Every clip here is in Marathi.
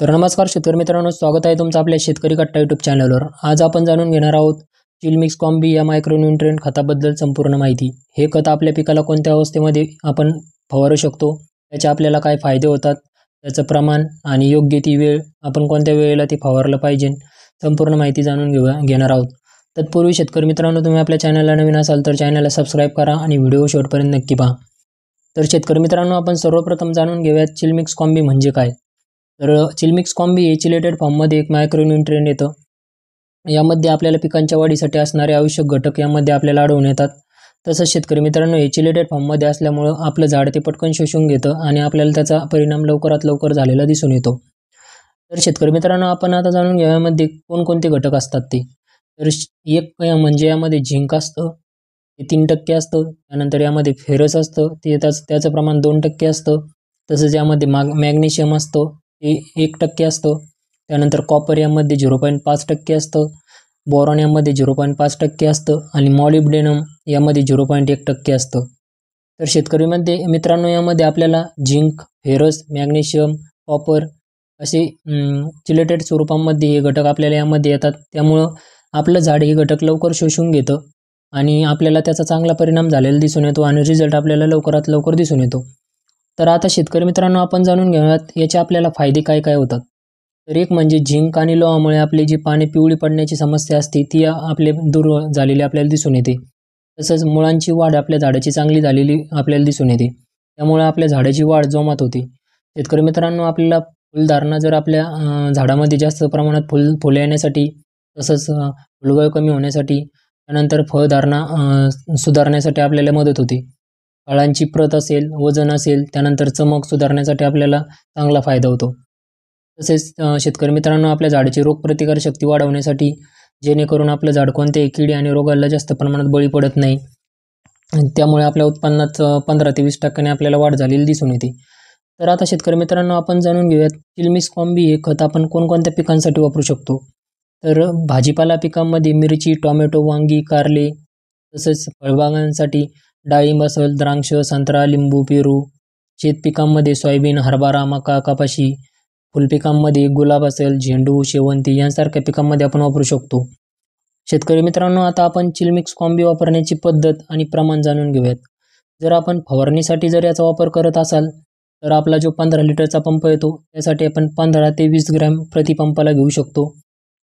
तर नमस्कार शेतकरी मित्रांनो, स्वागत आहे तुमचं आपल्या शेतकरी कट्टा यूट्यूब चॅनलवर। आज आपण जाणून घेणार आहोत चिल मिक्स कॉम्बी या मायक्रोन्यूट्रिएंट खताबद्दल संपूर्ण माहिती। हे खत आपल्या पिकाला कोणत्या अवस्थेमध्ये आपण फवारू शकतो, त्याचे आपल्याला काय फायदे होतात, त्याचं प्रमाण आणि योग्य ती वेळ, आपण कोणत्या वेळेला ते फवारलं पाहिजे, संपूर्ण माहिती जाणून घेणार आहोत। तत्पूर्वी शेतकरी मित्रांनो, तुम्ही आपल्या चॅनलला नवीन असाल तर चॅनलला सबस्क्राईब करा आणि व्हिडिओ शेवटपर्यंत नक्की पहा। तर शेतकरी मित्रांनो, आपण सर्वप्रथम जाणून घेऊयात चिल मिक्स कॉम्बी म्हणजे काय। तर चिल मिक्स कॉम्बी हे चिलेटेड फॉर्ममध्ये एक मायक्रोन्यूट्रिएंट येतं। यामध्ये आपल्याला पिकांच्या वाढीसाठी असणारे आवश्यक घटक यामध्ये आपल्याला आढळून येतात। तसंच शेतकरी मित्रांनो, हे चिलेटेड फॉर्ममध्ये असल्यामुळं आपलं झाड ते पटकन शोषून घेतं आणि आपल्याला त्याचा परिणाम लवकरात लवकर झालेला दिसून येतो। तर शेतकरी मित्रांनो, आपण आता जाणून घेऊया यामध्ये कोणकोणते घटक असतात ते। तर एक म्हणजे यामध्ये झिंक असतं, ते 3% असतं। त्यानंतर यामध्ये फेरस असतं, ते त्याचं प्रमाण 2% असतं। तसंच यामध्ये मॅग्नेशियम असतं, ते 1% असतं। त्यानंतर कॉपर यामध्ये 0.5% असतं, बोरॉन यामध्ये 0.5% असतं आणि मॉलिब्डेनम यामध्ये 0.1% असतं। तर शेतकरी मित्रांनो, यामध्ये आपल्याला झिंक, फेरस, मॅग्नेशियम, कॉपर असे चिलेटेड स्वरूपामध्ये हे घटक आपल्याला यामध्ये येतात। त्यामुळं आपलं झाड हे घटक लवकर शोषून घेतं आणि आपल्याला त्याचा चांगला परिणाम झालेला दिसून येतो आणि रिझल्ट आपल्याला लवकरात लवकर दिसून येतो। तर आता शेतकरी मित्रांनो, आपण जाणून घेऊयात याचे आपल्याला फायदे काय काय होतात। तर एक म्हणजे झिंक आणि लोहामुळे आपली जी पाने पिवळी पडण्याची समस्या असते ती आपले दूर झालेली आपल्याला दिसून येते। तसंच मुळांची वाढ आपल्या झाडाची चांगली झालेली आपल्याला दिसून येते, त्यामुळे आपल्या झाडाची वाढ जोमात होते। शेतकरी मित्रांनो, आपल्याला फुलधारणा जर आपल्या झाडामध्ये जास्त प्रमाणात फुले येण्यासाठी, तसंच फुलगळ कमी होण्यासाठी, त्यानंतर फळधारणा सुधारण्यासाठी आपल्याला मदत होते। फळांची प्रत असेल, वजन असेल, त्यानंतर चमक सुधारण्यासाठी आपल्याला चांगला फायदा होतो। तसेच शेतकरी मित्रांनो, आपल्या झाडाची रोगप्रतिकारक शक्ती वाढवण्यासाठी, जेणेकरून आपलं झाड कोणत्याही कीड आणि रोगाला जास्त प्रमाणात बळी पडत नाही, त्यामुळे आपल्या उत्पन्नात 15 ते 20% आपल्याला वाढ झालेली दिसून येते। तर आता शेतकरी मित्रांनो, आपण जाणून घेऊयात चिल मिक्स कॉम्बी हे खत आपण कोणकोणत्या पिकांसाठी वापरू शकतो। तर भाजीपाला पिकांमध्ये मिरची, टोमॅटो, वांगी, कारले, तसेच फळबागांसाठी डाळिंब असेल, द्राक्ष, संत्रा, लिंबू, पेरू, शेत पिकांमध्ये सोयाबीन, हरभरा, मका, कपाशी, फुलपिकांमध्ये गुलाब असेल, झेंडू, शेवंती यांसारख्या पिकांमध्ये आपण वापरू शकतो। शेतकरी मित्रांनो, आता आपण चिल मिक्स कॉम्बी वापरण्याची पद्धत आणि प्रमाण जाणून घेऊयात। जर आपण फवारणीसाठी जर याचा वापर करत असाल तर आपला जो 15 लिटरचा पंप येतो त्यासाठी आपण 15 ते 20 ग्रॅम प्रति पंपाला घेऊ शकतो।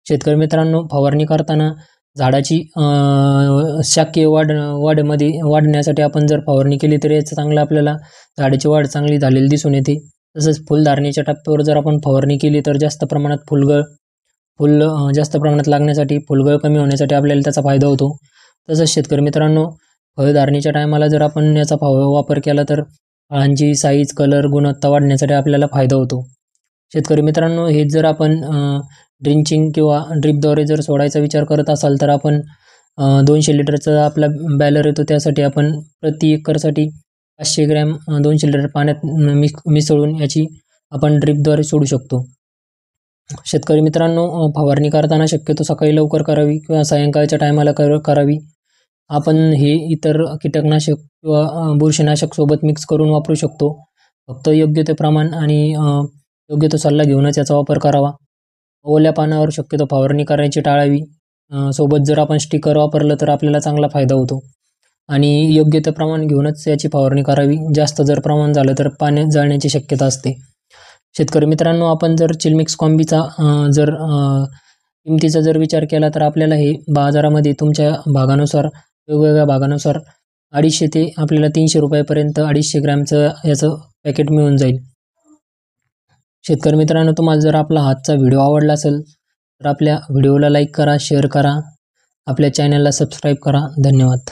शेतकरी मित्रांनो, फवारणी करताना झाडाची शाकीय वाढण्यासाठी आपण जर फवारणी केली तर याचं चांगलं आपल्याला झाडाची वाढ चांगली झालेली दिसून येते। तसंच फुलधारणेच्या टप्प्यावर जर आपण फवारणी केली तर जास्त प्रमाणात फुल जास्त प्रमाणात लागण्यासाठी, फुलगळ कमी होण्यासाठी आपल्याला त्याचा फायदा होतो। तसंच शेतकरी मित्रांनो, फळधारणेच्या टायमाला जर आपण याचा वापर केला तर फळांची साईज, कलर, गुणवत्ता वाढण्यासाठी आपल्याला फायदा होतो। शेतकरी मित्रांनो, हे जर आपण ड्रिंचिंग किंवा ड्रिपद्वारे जर सोडायचा विचार करत असाल तर आपण 200 लिटरचा आपला बॅलर येतो, त्यासाठी आपण प्रति एकरसाठी 500 ग्रॅम 200 लिटर पाण्यात मिसळून याची आपण ड्रिपद्वारे सोडू शकतो। शेतकरी मित्रांनो, फवारणी करताना शक्यतो सकाळी लवकर करावी किंवा सायंकाळच्या टायमाला करावी। आपण हे इतर कीटकनाशक किंवा बुरशीनाशक सोबत मिक्स करून वापरू शकतो। फक्त योग्य ते प्रमाण आणि योग्य तो सल्ला घेऊनच याचा वापर करावा। ओल्या पानावर शक्यतो फवारणी करायची टाळावी। सोबत जर आपण स्टिकर वापरलं तर आपल्याला चांगला फायदा होतो आणि योग्य ते प्रमाण घेऊनच याची फवारणी करावी। जास्त जर प्रमाण झालं तर पाण्यात जाण्याची शक्यता असते। शेतकरी मित्रांनो, आपण जर चिल मिक्स कॉम्बीचा किमतीचा जर विचार केला तर आपल्याला हे बाजारामध्ये तुमच्या भागानुसार, वेगवेगळ्या भागानुसार 250 ते आपल्याला 300 रुपयापर्यंत 250 ग्रॅमचं याचं पॅकेट मिळून जाईल। शेतकरी मित्रांनो, तुम्हाला जर आपला आजचा व्हिडिओ आवडला असेल तर आपल्या व्हिडिओला लाईक करा, शेअर करा, आपल्या चॅनलला सबस्क्राईब करा। धन्यवाद।